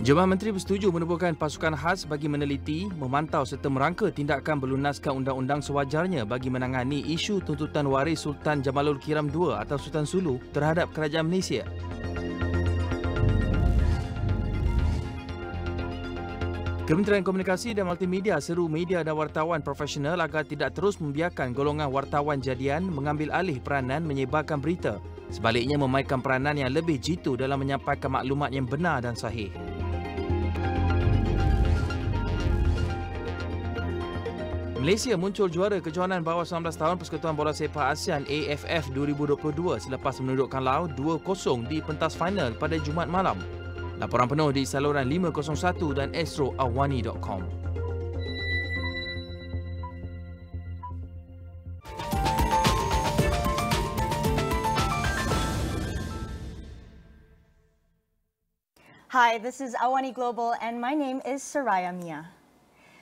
Jemaah Menteri bersetuju menubuhkan pasukan khas bagi meneliti, memantau serta merangka tindakan berlunaskan undang-undang sewajarnya bagi menangani isu tuntutan waris Sultan Jamalul Kiram II atau Sultan Sulu terhadap kerajaan Malaysia. Kementerian Komunikasi dan Multimedia seru media dan wartawan profesional agar tidak terus membiarkan golongan wartawan jadian mengambil alih peranan menyebarkan berita. Sebaliknya memainkan peranan yang lebih jitu dalam menyampaikan maklumat yang benar dan sahih. Malaysia muncul juara kejohanan bawah 19 tahun Persekutuan Bola Sepak ASEAN AFF 2022 selepas menundukkan Laos 2-0 di pentas final pada Jumaat malam. Laporan penuh di saluran 501 dan Astro AWANI.com. Hi, this is AWANI Global and my name is Saraya Mia.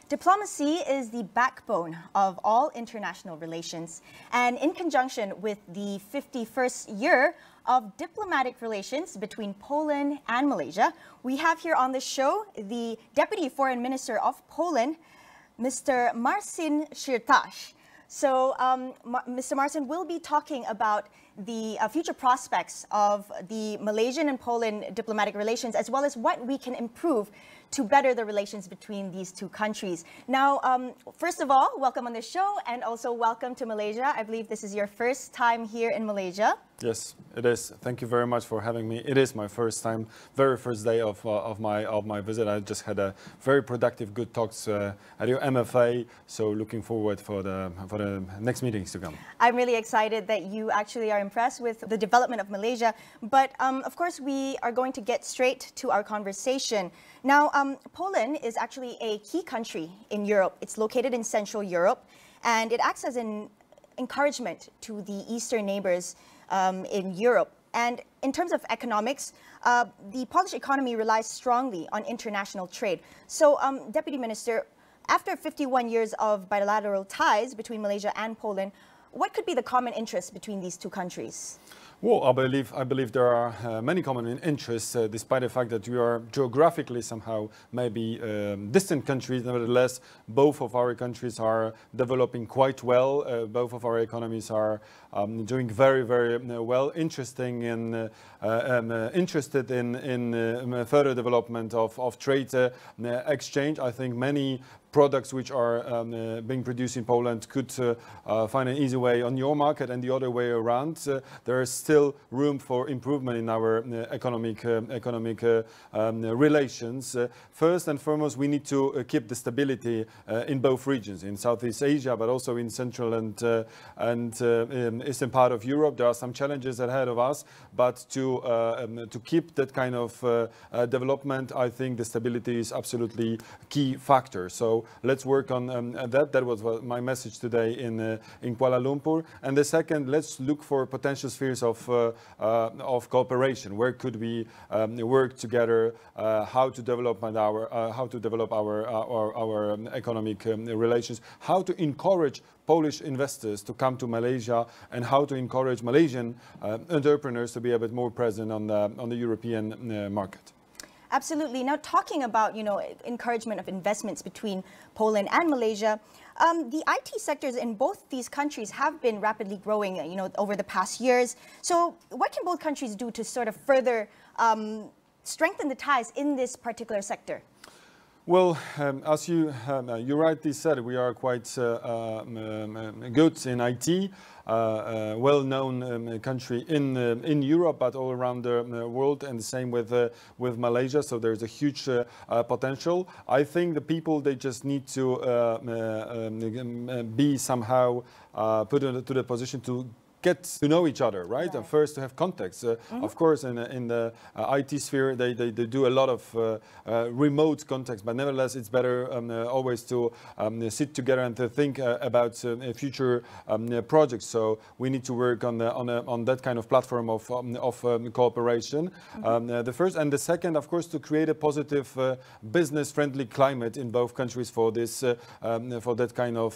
Diplomacy is the backbone of all international relations, and in conjunction with the 51st year of diplomatic relations between Poland and Malaysia, we have here on the show the Deputy Foreign Minister of Poland, Mr. Marcin Przydacz. So, Mr. Marcin will be talking about the future prospects of the Malaysian and Poland diplomatic relations, as well as what we can improve to better the relations between these two countries. Now, first of all, welcome on the show, and also welcome to Malaysia. I believe this is your first time here in Malaysia. Yes, it is. Thank you very much for having me. It is my first time, very first day of my visit. I just had a very productive, good talks at your MFA. So looking forward for the next meetings to come. I'm really excited that you actually are impressed with the development of Malaysia. But of course, we are going to get straight to our conversation. Now, Poland is actually a key country in Europe. It's located in Central Europe, and it acts as an encouragement to the Eastern neighbors in Europe. And in terms of economics, the Polish economy relies strongly on international trade. So, Deputy Minister, after 51 years of bilateral ties between Malaysia and Poland, what could be the common interests between these two countries? Well, I believe there are many common interests, despite the fact that we are geographically somehow maybe distant countries. Nevertheless, both of our countries are developing quite well. Both of our economies are doing very, very well. Interested in further development of trade exchange. I think many products which are being produced in Poland could find an easy way on your market and the other way around. There is still room for improvement in our economic relations. First and foremost, we need to keep the stability in both regions, in Southeast Asia, but also in Central and Eastern part of Europe. There are some challenges ahead of us, but to keep that kind of development, I think the stability is absolutely key factor. So let's work on that. That was my message today in Kuala Lumpur. And the second, let's look for potential spheres of cooperation. Where could we work together? How to develop our economic relations? How to encourage Polish investors to come to Malaysia, and how to encourage Malaysian entrepreneurs to be a bit more present on the European market. Absolutely. Now, talking about, encouragement of investments between Poland and Malaysia, the IT sectors in both these countries have been rapidly growing, over the past years. So what can both countries do to sort of further strengthen the ties in this particular sector? Well, as you rightly said, we are quite good in IT. Well-known country in Europe, but all around the world, and the same with Malaysia. So there's a huge potential. I think the people, they just need to be somehow put into the position to get to know each other, right? And first to have contacts. Of course, in the IT sphere, they do a lot of remote contacts, but nevertheless, it's better always to sit together and to think about future projects. So we need to work on that kind of platform of cooperation. The first and the second, of course, to create a positive business-friendly climate in both countries for this for that kind of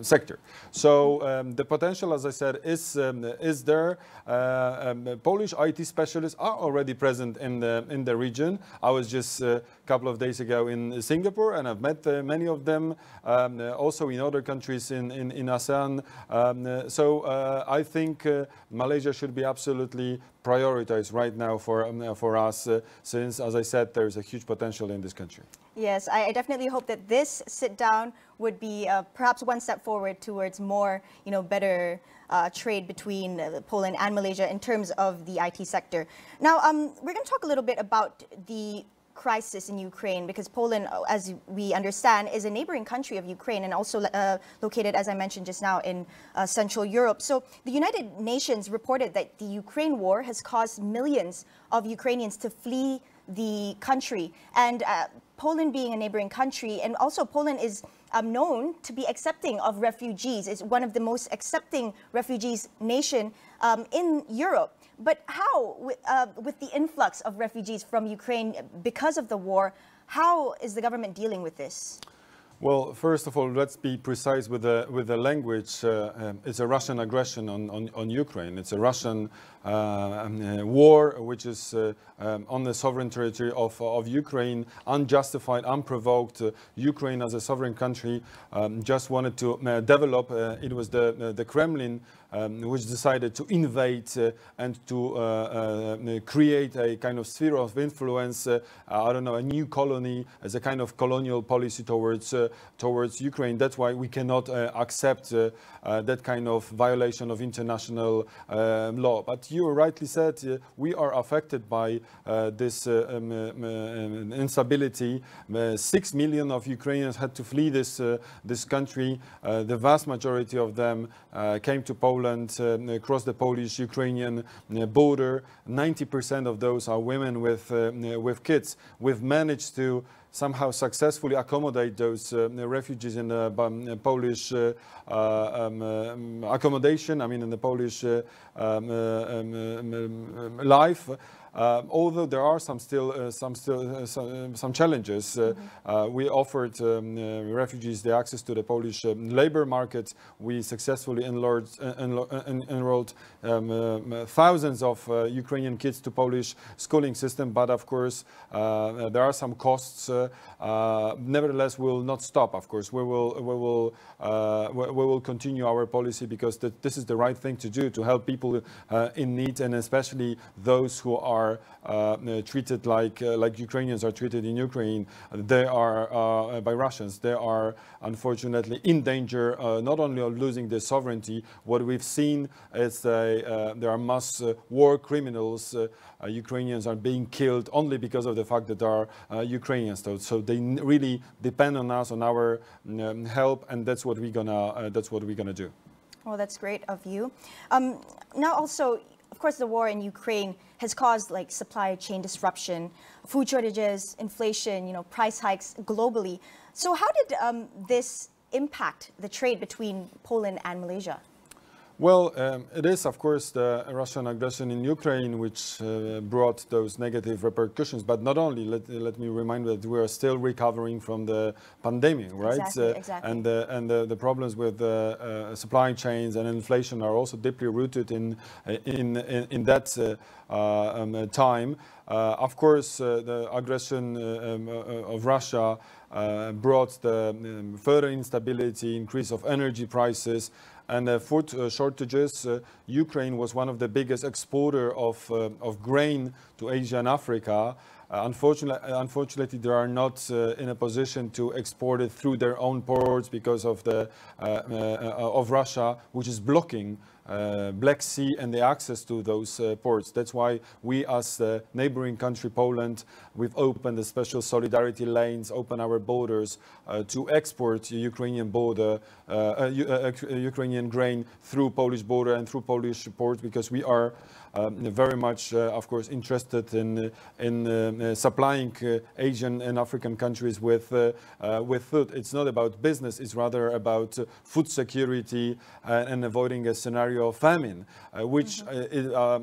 sector. So the potential potential, as I said, is there. Polish IT specialists are already present in the region. I was just a couple of days ago in Singapore, and I've met many of them, also in other countries in ASEAN. So I think Malaysia should be absolutely prioritized right now for us, since, as I said, there's a huge potential in this country. Yes, I definitely hope that this sit-down would be perhaps one step forward towards more, better trade between Poland and Malaysia in terms of the IT sector. Now, we're going to talk a little bit about the crisis in Ukraine, because Poland, as we understand, is a neighboring country of Ukraine and also located, as I mentioned just now, in Central Europe. So the United Nations reported that the Ukraine war has caused millions of Ukrainians to flee the country. And Poland being a neighboring country, and also Poland is known to be accepting of refugees. It's one of the most accepting refugees nation in Europe. But how, with the influx of refugees from Ukraine because of the war, how is the government dealing with this? Well, first of all, let's be precise with the language. It's a Russian aggression on Ukraine. It's a Russian war which is on the sovereign territory of Ukraine, unjustified, unprovoked. Ukraine, as a sovereign country, just wanted to develop. It was the Kremlin which decided to invade and to create a kind of sphere of influence, I don't know, a new colony as a kind of colonial policy towards Ukraine. That's why we cannot accept that kind of violation of international law. But you rightly said, we are affected by this instability. 6 million of Ukrainians had to flee this country. The vast majority of them came to Poland, across the Polish-Ukrainian border. 90% of those are women with kids. We've managed to somehow successfully accommodate those refugees in the Polish accommodation, I mean in the Polish life. Although there are some challenges, we offered refugees the access to the Polish labor market. We successfully enrolled thousands of Ukrainian kids to Polish schooling system. But of course, there are some costs. Nevertheless, we will not stop. Of course, we will continue our policy, because this is the right thing to do, to help people in need, and especially those who are treated like Ukrainians are treated in Ukraine. They are by Russians. They are unfortunately in danger, not only of losing their sovereignty. What we've seen is there are mass war criminals. Ukrainians are being killed only because of the fact that they are Ukrainians. So they really depend on us, on our help, and that's what we're gonna do. Well, that's great of you. Now, also, of course, the war in Ukraine has caused supply chain disruption, food shortages, inflation, price hikes globally. So how did this impact the trade between Poland and Malaysia? Well, it is, of course, the Russian aggression in Ukraine which brought those negative repercussions. But not only, let me remind you that we are still recovering from the pandemic, right? Exactly. And the problems with supply chains and inflation are also deeply rooted in that time. Of course, the aggression of Russia brought the further instability, increase of energy prices, and food shortages. Ukraine was one of the biggest exporter of grain to Asia and Africa. Unfortunately, they are not in a position to export it through their own ports because of of Russia, which is blocking Black Sea and the access to those ports. That's why we, as the neighboring country Poland, we've opened the special solidarity lanes, open our borders to export Ukrainian Ukrainian grain through Polish border and through Polish ports, because we are very much, of course, interested in supplying Asian and African countries with food. It's not about business; it's rather about food security and avoiding a scenario scenario of famine, which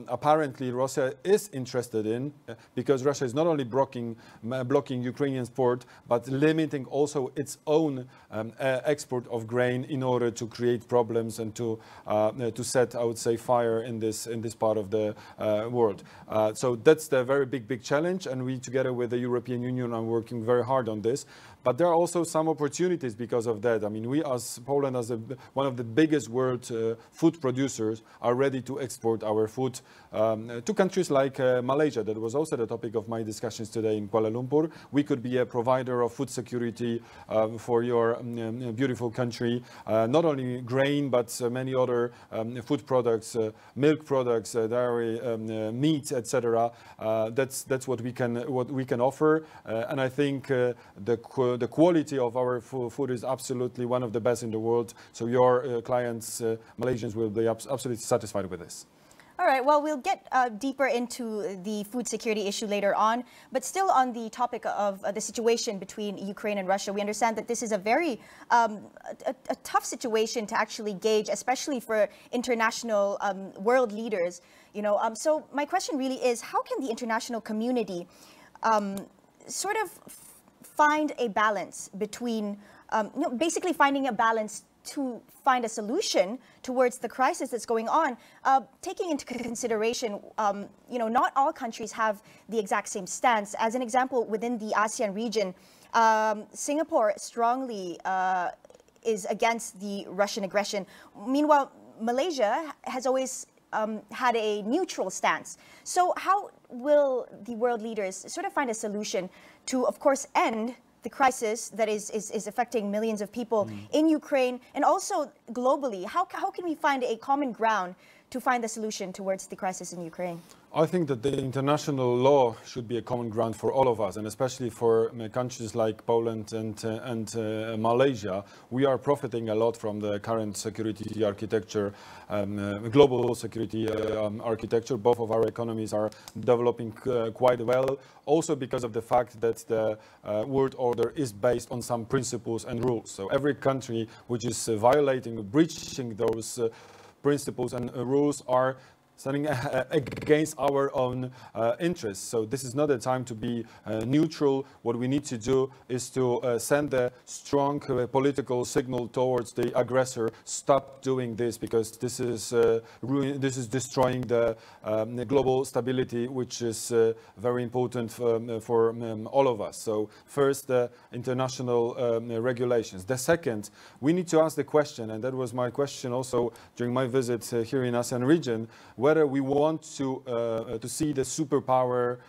apparently Russia is interested in, because Russia is not only blocking Ukrainian port, but limiting also its own export of grain in order to create problems and to set, I would say, fire in this part of the world. So that's the very big challenge, and we, together with the European Union, are working very hard on this. But there are also some opportunities because of that. I mean, we as Poland, as one of the biggest world food producers, are ready to export our food to countries like Malaysia. That was also the topic of my discussions today in Kuala Lumpur. We could be a provider of food security for your beautiful country. Not only grain, but many other food products, milk products, dairy, meat, etc. That's what we can offer. And I think the quality of our food is absolutely one of the best in the world. So your clients, Malaysians, will be absolutely satisfied with this. All right, well, we'll get deeper into the food security issue later on, but still on the topic of the situation between Ukraine and Russia, we understand that this is a very a tough situation to actually gauge, especially for international world leaders. You know, so my question really is, how can the international community sort of find a balance between, basically finding a balance to find a solution towards the crisis that's going on, taking into consideration, not all countries have the exact same stance. As an example, within the ASEAN region, Singapore strongly is against the Russian aggression. Meanwhile, Malaysia has always had a neutral stance. So how will the world leaders sort of find a solution to, of course, end the crisis that is affecting millions of people in Ukraine and also globally? How can we find a common ground to find the solution towards the crisis in Ukraine? I think that the international law should be a common ground for all of us, and especially for countries like Poland and Malaysia. We are profiting a lot from the current security architecture, global security architecture. Both of our economies are developing quite well, also because of the fact that the world order is based on some principles and rules. So every country which is violating, breaching those principles and rules are standing against our own interests. So this is not a time to be neutral. What we need to do is to send a strong political signal towards the aggressor. Stop doing this, because this is destroying the global stability, which is very important for all of us. So first, international regulations. The second, we need to ask the question, and that was my question also during my visit here in ASEAN region, whether we want to see the superpower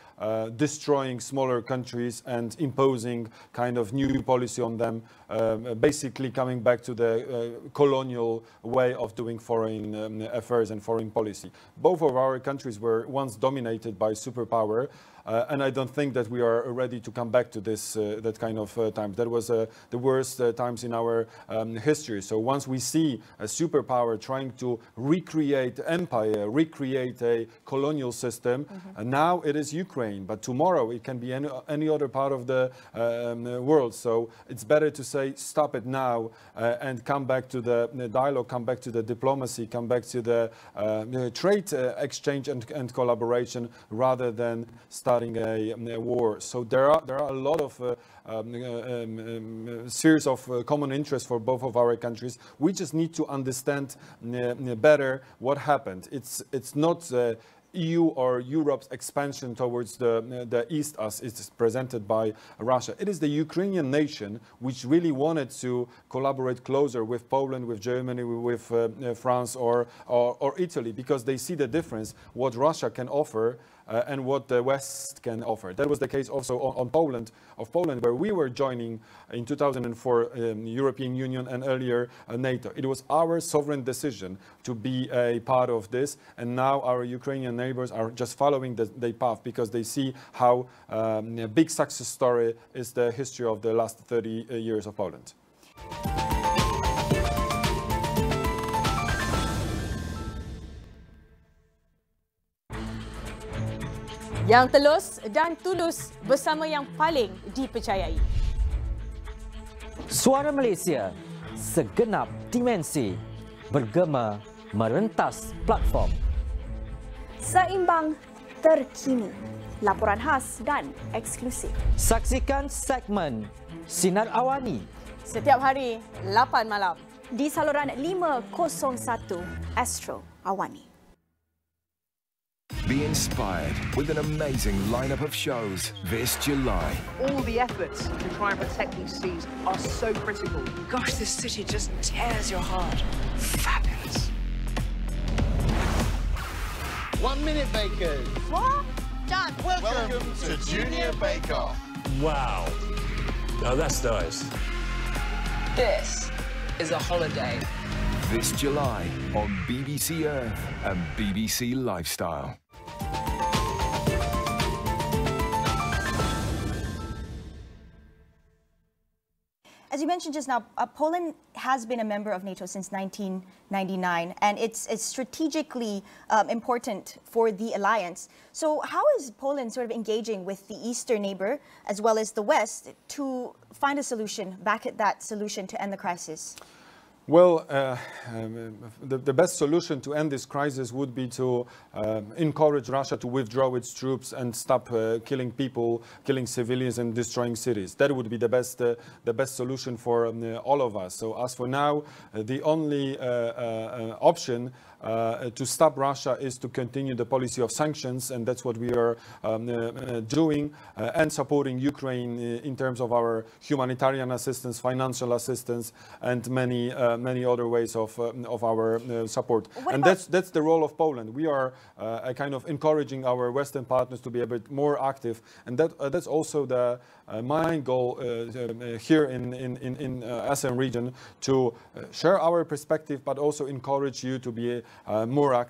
destroying smaller countries and imposing kind of new policy on them, basically coming back to the colonial way of doing foreign affairs and foreign policy. Both of our countries were once dominated by superpower, and I don't think that we are ready to come back to this that kind of time. That was the worst times in our history. So once we see a superpower trying to recreate empire, recreate a colonial system, and now it is Ukraine, but tomorrow it can be any other part of the world. So it's better to say stop it now and come back to the dialogue, come back to the diplomacy, come back to the trade exchange and collaboration, rather than starting a war. So there are a lot of series of common interests for both of our countries. We just need to understand better what happened. It's not EU or Europe's expansion towards the East as it's presented by Russia. It is the Ukrainian nation which really wanted to collaborate closer with Poland, with Germany, with France or Italy, because they see the difference, what Russia can offer and what the West can offer. That was the case also on Poland, where we were joining in 2004 European Union and earlier NATO. It was our sovereign decision to be a part of this, and now our Ukrainian neighbors are just following the path, because they see how a big success story is the history of the last 30 years of Poland. Yang telus dan tulus bersama yang paling dipercayai. Suara Malaysia, segenap dimensi, bergema merentas platform. Seimbang, terkini, laporan khas dan eksklusif. Saksikan segmen Sinar Awani Setiap hari 8 malam. Di saluran 501 Astro AWANI. Be inspired with an amazing lineup of shows this July. All the efforts to try and protect these seas are so critical. Gosh, this city just tears your heart. Fabulous. 1 minute bakers. What? Done. Welcome to Junior Bake Off. Wow. Oh, that's nice. This is a holiday. This July on BBC Earth and BBC Lifestyle. As you mentioned just now, Poland has been a member of NATO since 1999, and it's strategically important for the alliance. So how is Poland sort of engaging with the eastern neighbor as well as the West to find a solution, back at that solution to end the crisis? Well, the best solution to end this crisis would be to encourage Russia to withdraw its troops and stop killing people, killing civilians and destroying cities. That would be the best solution for all of us. So as for now, the only option to stop Russia is to continue the policy of sanctions, and that's what we are doing, and supporting Ukraine in terms of our humanitarian assistance, financial assistance, and many other ways of our support. And that's the role of Poland. We are kind of encouraging our Western partners to be a bit more active, and that's also the my goal here in ASEAN region, to share our perspective, but also encourage you to be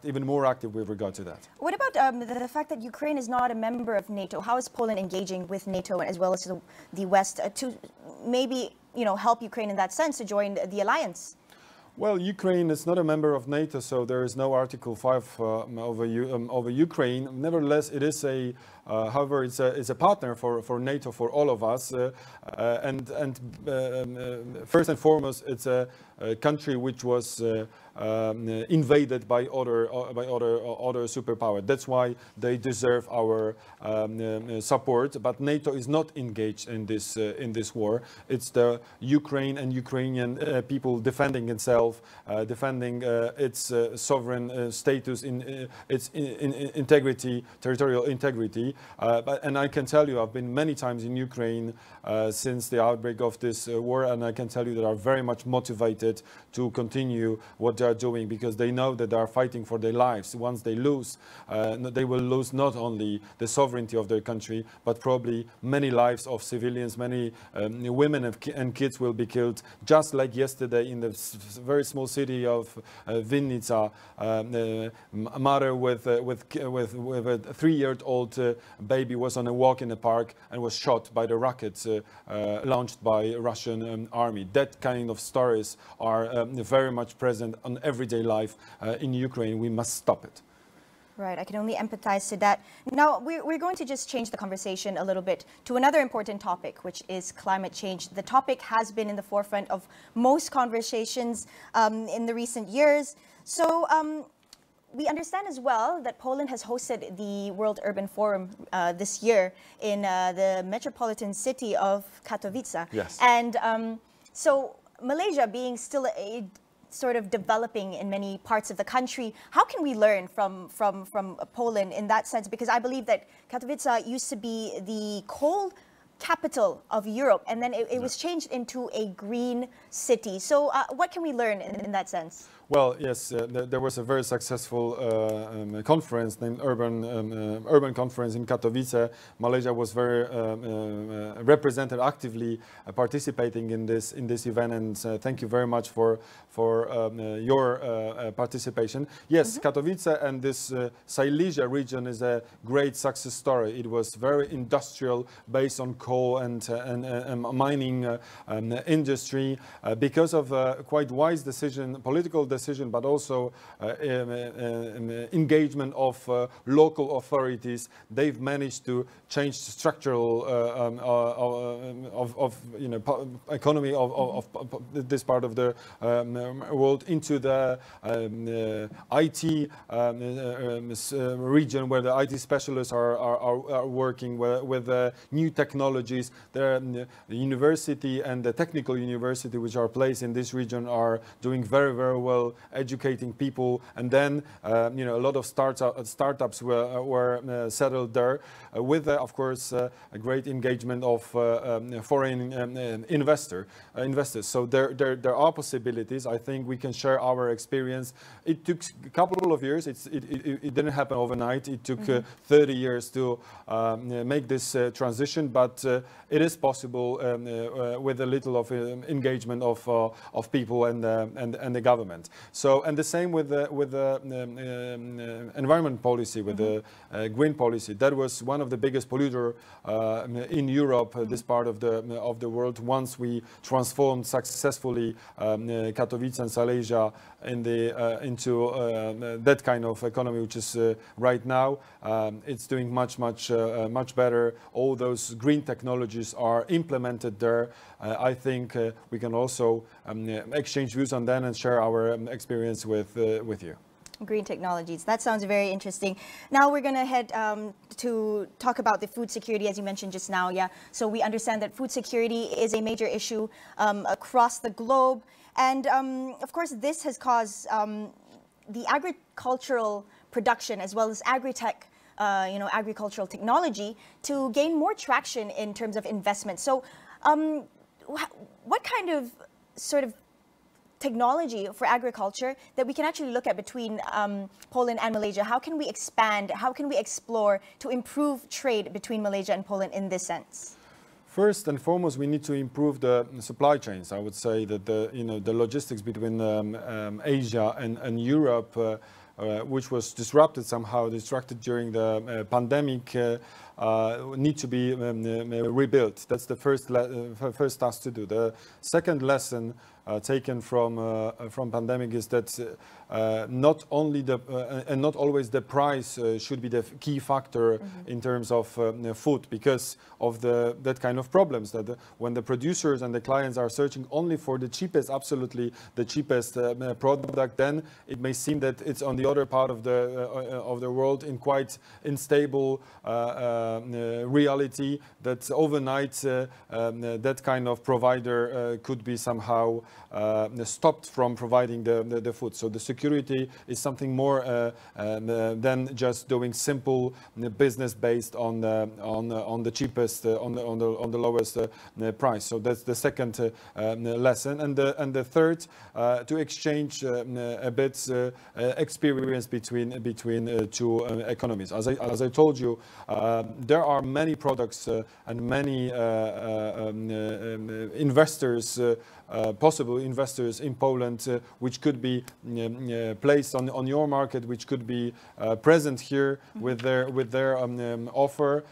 even more active with regard to that. What about the fact that Ukraine is not a member of NATO? How is Poland engaging with NATO as well as the West to maybe help Ukraine in that sense to join the alliance? Well, Ukraine is not a member of NATO, so there is no Article 5 over Ukraine. Nevertheless, it is however, it's a partner for NATO, for all of us, and first and foremost, it's a country which was invaded by other superpower. That's why they deserve our support. But NATO is not engaged in this war. It's the Ukraine and Ukrainian people defending itself, defending its sovereign status, in its integrity, territorial integrity. And I can tell you, I've been many times in Ukraine since the outbreak of this war, and I can tell you they are very much motivated to continue what they are doing, because they know that they are fighting for their lives. Once they lose, they will lose not only the sovereignty of their country, but probably many lives of civilians, many women and kids will be killed. Just like yesterday in the very small city of Vinnytsia, a mother with a 3-year-old baby was on a walk in the park and was shot by the rockets launched by Russian army. That kind of stories are very much present on everyday life in Ukraine. We must stop it. Right, I can only empathize to that. Now, we're going to just change the conversation a little bit to another important topic, which is climate change. The topic has been in the forefront of most conversations in the recent years. So we understand as well that Poland has hosted the World Urban Forum this year in the metropolitan city of Katowice. Yes. And so Malaysia being still a sort of developing in many parts of the country, how can we learn from Poland in that sense? Because I believe that Katowice used to be the coal capital of Europe, and then it was changed into a green city. So what can we learn in that sense? Well, yes, there was a very successful conference named Urban Conference in Katowice. Malaysia was very represented, actively participating in this event, and thank you very much for your participation. Yes, Katowice and this Silesia region is a great success story. It was very industrial, based on coal and mining industry, because of a quite wise decision, political decision decision, but also engagement of local authorities. They've managed to change the structural economy of this part of the world into the IT region, where the IT specialists are working with new technologies. The university and the technical university which are placed in this region are doing very, very well, educating people. And then a lot of startups were settled there with, of course, a great engagement of foreign investors. So there are possibilities. I think we can share our experience. It took a couple of years. It didn't happen overnight. It took 30 years to make this transition, but it is possible with a little of engagement of people and the government. So, and the same with the environment policy, with the green policy. That was one of the biggest polluter in Europe, this part of the world. Once we transformed successfully Katowice and Silesia into that kind of economy, which is right now, it's doing much better. All those green technologies are implemented there. I think we can also exchange views on that and share our experience with you. Green technologies. That sounds very interesting. Now we're going to head to talk about the food security, as you mentioned just now. Yeah. So we understand that food security is a major issue across the globe. And of course, this has caused the agricultural production as well as agri-tech, agricultural technology to gain more traction in terms of investment. So what kind of sort of technology for agriculture that we can actually look at between Poland and Malaysia? How can we expand? How can we explore to improve trade between Malaysia and Poland in this sense? First and foremost, we need to improve the supply chains. I would say that the logistics between Asia and Europe, which was disrupted during the pandemic, need to be rebuilt. That's the first task to do. The second lesson taken from pandemic is that not only and not always the price should be the key factor in terms of food, because of that kind of problems, that when the producers and the clients are searching only for the cheapest, absolutely the cheapest product, then it may seem that it's on the other part of the world in quite unstable reality, that overnight that kind of provider could be somehow stopped from providing the food. So the security is something more than just doing simple business based on the cheapest, on the lowest price. So that's the second lesson, and the third, to exchange a bit experience between two economies. As I told you, there are many products and many investors, possible investors in Poland, which could be placed on your market, which could be present here with their offer.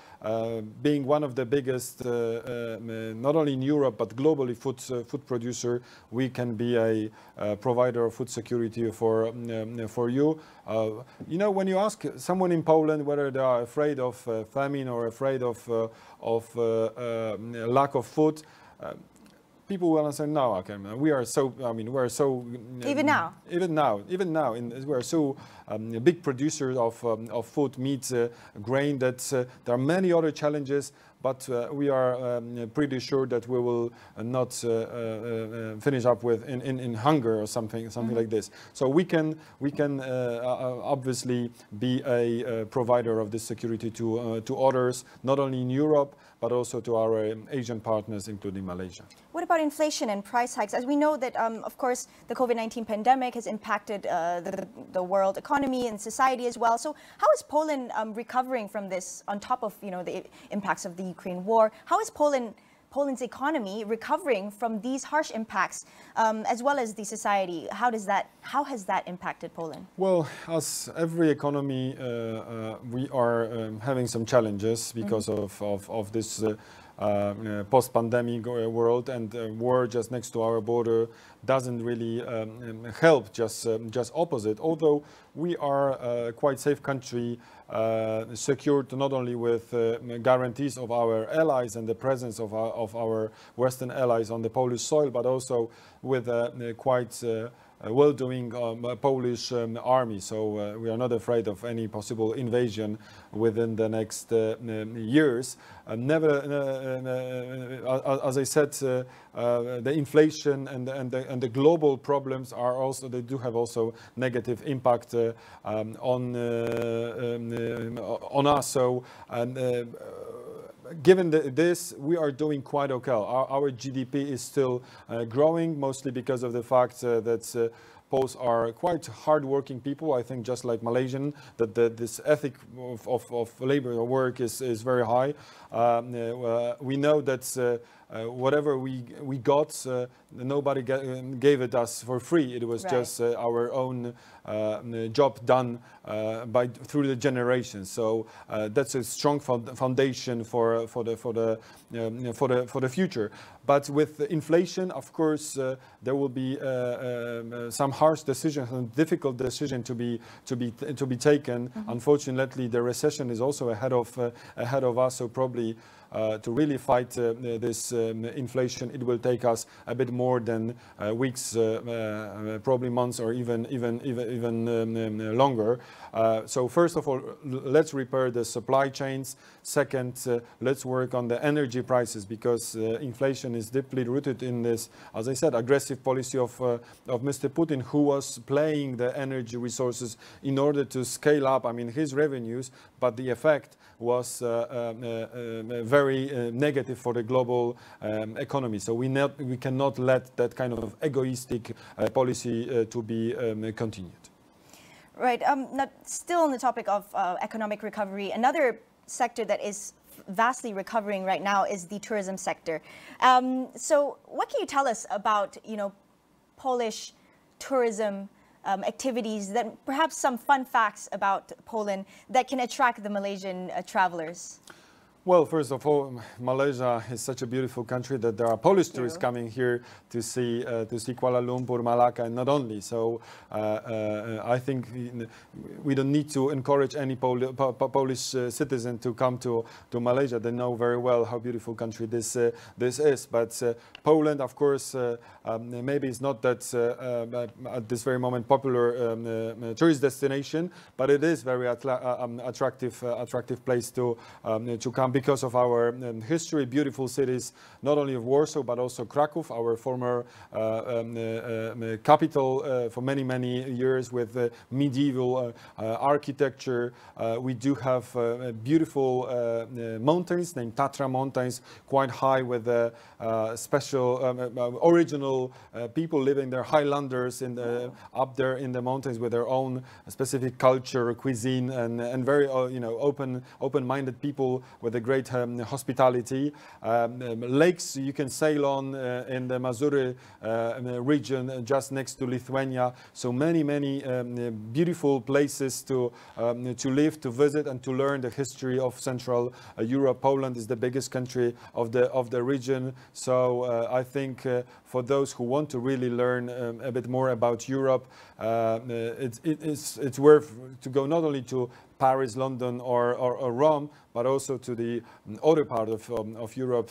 Being one of the biggest, not only in Europe but globally, food producer, we can be a provider of food security for you. When you ask someone in Poland whether they are afraid of famine or afraid of lack of food, people will answer no. Okay, we are so. I mean, we're so. Even now, we're so big producers of food, meat, grain. That there are many other challenges, but we are pretty sure that we will not finish up with in hunger or something like this. So we can obviously be a provider of this security to others, not only in Europe but also to our Asian partners, including Malaysia. What about inflation and price hikes? As we know that, of course, the COVID-19 pandemic has impacted the world economy and society as well. So how is Poland recovering from this, on top of the impacts of the Ukraine war? How is Poland's economy recovering from these harsh impacts, as well as the society? How has that impacted Poland? Well, as every economy, we are having some challenges because of this post-pandemic world, and war just next to our border doesn't really help, just opposite. Although we are a quite safe country, secured not only with guarantees of our allies and the presence of our Western allies on the Polish soil, but also with quite well-doing Polish army. So we are not afraid of any possible invasion within the next years. As I said, the inflation and the global problems are also, they do have also negative impact on us. So given this, we are doing quite okay. Our GDP is still growing, mostly because of the fact that Poles are quite hard-working people. I think just like Malaysian, that this ethic of labor or work is very high. We know that whatever we got, nobody gave it us for free. It was just our own job done through the generations. So that's a strong foundation for the future. But with inflation, of course, there will be some harsh decisions and difficult decision to be taken. Mm-hmm. Unfortunately, the recession is also ahead of us. So probably to really fight this inflation, it will take us a bit more than weeks, probably months, or even longer. So first of all, let's repair the supply chains. Second, let's work on the energy prices, because inflation is deeply rooted in this, as I said, aggressive policy of Mr. Putin, who was playing the energy resources in order to scale up, I mean, his revenues, but the effect was very negative for the global economy. So we cannot let that kind of egoistic policy to be continued. Right. Now, still on the topic of economic recovery, another sector that is vastly recovering right now is the tourism sector. So what can you tell us about, Polish tourism activities, that perhaps some fun facts about Poland that can attract the Malaysian travelers? Well, first of all, Malaysia is such a beautiful country that there are Polish tourists coming here to see Kuala Lumpur, Malacca, and not only. So I think we don't need to encourage any Polish citizen to come to Malaysia. They know very well how beautiful country this is. But Poland, of course, maybe it's not that at this very moment popular tourist destination, but it is very attractive place to come, because of our history, beautiful cities, not only of Warsaw, but also Krakow, our former capital for many years, with medieval architecture. We do have beautiful mountains named Tatra Mountains, quite high, with special original people living there, Highlanders up there in the mountains, with their own specific culture, cuisine, and very open-minded people with a great hospitality. Lakes you can sail on in the Mazury region, just next to Lithuania. So many beautiful places to live, to visit, and to learn the history of Central Europe. Poland is the biggest country of the region. So I think for those who want to really learn a bit more about Europe, it's worth to go not only to Paris, London, or Rome, but also to the other part of Europe,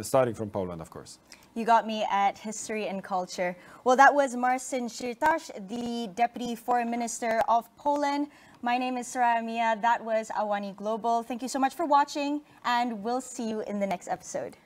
starting from Poland, of course. You got me at history and culture. Well, that was Marcin Przydacz, the Deputy Foreign Minister of Poland. My name is Saraya Mia. That was AWANI Global. Thank you so much for watching, and we'll see you in the next episode.